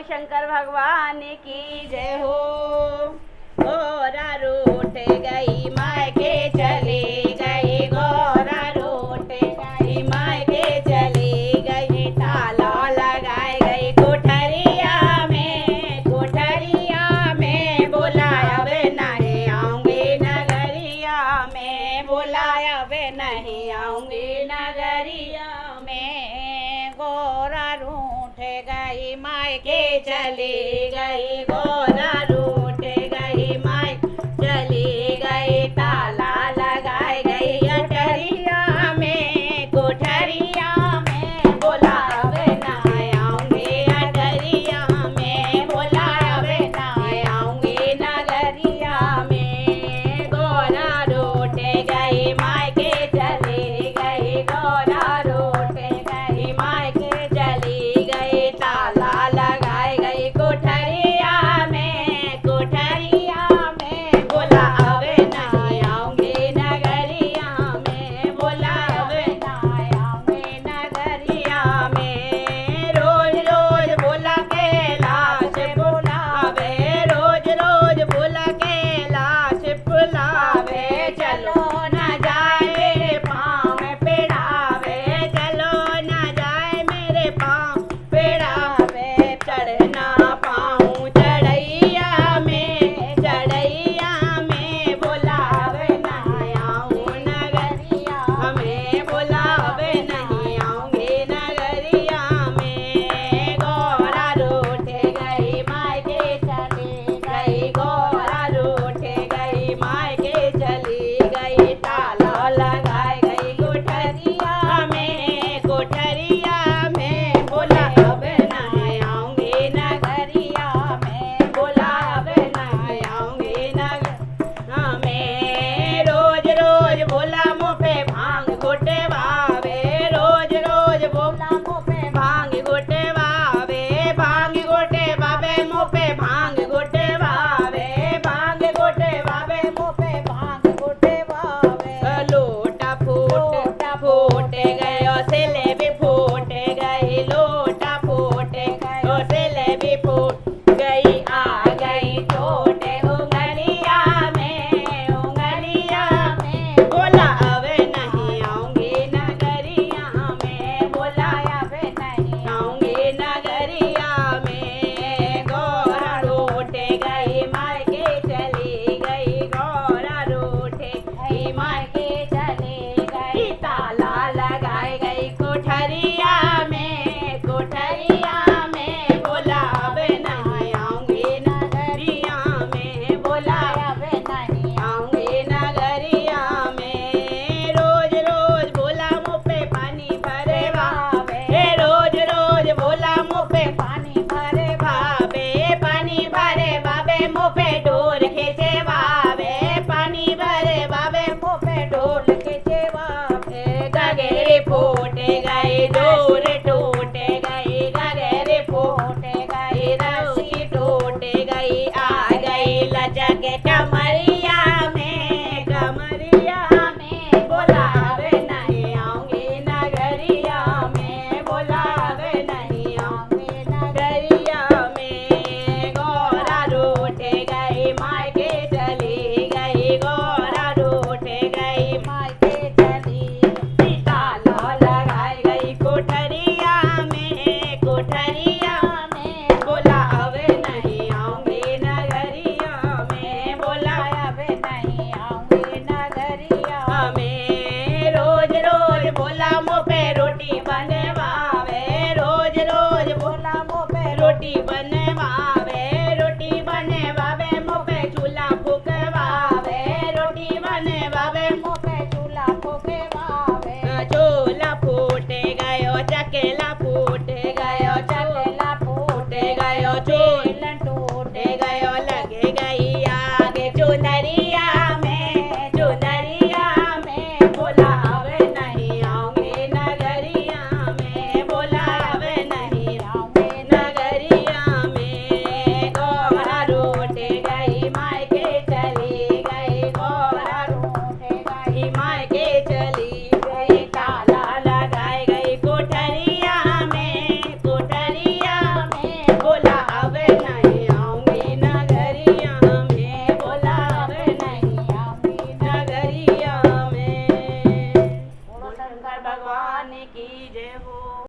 शंकर भगवान की जय हो। गौरा रूठ गई मायके चली गई, गौरा रूठ गई मायके चली गई। ताला लगाए गई कोठरिया में बुलाया वे नहीं आऊंगी नगरिया में, बुलाया वे नहीं आऊंगी नगरिया में। गौरा रूठ गई मायके चली गई, गौरा रूठ गई मायके चली गई। ताला लगाई गई अटरिया में, कोठरिया में बुलावे ना आऊंगी अटरिया में, बुलावे ना आऊंगी नगरिया में। गौरा रूठ गई मायके चली गई, गौरा रूठ गई मायके चली गई। ताला लगाई गई कोठरिया में, कोठरिया में बुलावे नहीं आऊंगी नगरिया में, बुलावे नहीं आऊंगी नगरिया में। रोज रोज बुला के लाश बुलावे, रोज रोज बुला के लाश बुलावे। चलो न जाए मेरे पाँव में पिड़ावे, चलो न जाए मेरे पाँव पिड़ावे। चढ़ना पाऊँ चढ़ैया में बुलावे नहीं आऊँ नगरिया में, बुलावे नहीं आऊंगी नगरिया में। गौरा रूठ गई मायके चली गई, गौरा रूठ गई मायके चली गई। ताला लगाई गई कोठरिया में, कोठरिया में बुलावे नहीं आऊंगी नगरिया में, बुलावे नहीं आऊंगी नगरिया में। रोज रोज बोला मुँह पे भांग घुटे बावे, रोज रोज बोला मुँह पे भांग घुटे बावे, भांग घुटे बावे मुँह पे भांग घुटे बावे, भांग घुटे बावे मुँह पे भांग घुटे बावे। लोटा फूट गयो सिले भी फूट गई, लोटा फूट गयो सिले भी फूट गई। आ गई चोट उंगलिया में बुलावे नहीं आऊंगी नगरिया में, बुलावे नहीं आऊंगी नगरिया में। गौरा रूठ गई मायके चली गई, गौरा रूठ गई मायके चली गई। ताला लगाई गई कोठरिया में, कोठरिया में बुलावे नहीं आऊंगी नगरिया में, बुलावे नहीं आऊंगी नगरिया में। रोज रोज बोला मुँह पे पानी भरे बावे, रोज रोज बोला मुँह पे पानी भरे बावे, पानी भरे बाबे मुँह पे डोर खींचे बावे, पानी भरे बाबे मुँह पे डोर खींचे बावे। गगरे फूट गई डोर टूट गई, गगरे फूट गई रस्सी टूट गई। आ गई लचक कमरिया में बुलावे नहीं आऊंगी नगरिया में, बुलावे नहीं आऊंगी नगरिया में। गौरा रूठ गई मायके चली गई, गौरा रूठ गई मायके चली गई। ताला लगाई गई कोठरिया में, कोठरिया में बुलावे नहीं आऊंगी नगरिया में, बुलावे नहीं आऊंगी नगरिया में। रोज रोज बोला मुँह पे रोटी बनवावे, रोज रोज बोला मुँह पे रोटी बनवावे, रोटी बनवावे मुँह पे चूल्हा फूकवावे, रोटी बनवावे मुँह पे चूल्हा फूकवावे। चूल्हा फूट गयो चकेला फूट गयो, चकेला फूट गयो चूल्हा टूट गयो। लगे गई आग चुनरिया में, चुनरिया में बुलावे नहीं आऊंगी नगरिया में, बुलावे नहीं आऊंगी नगरिया की जय हो।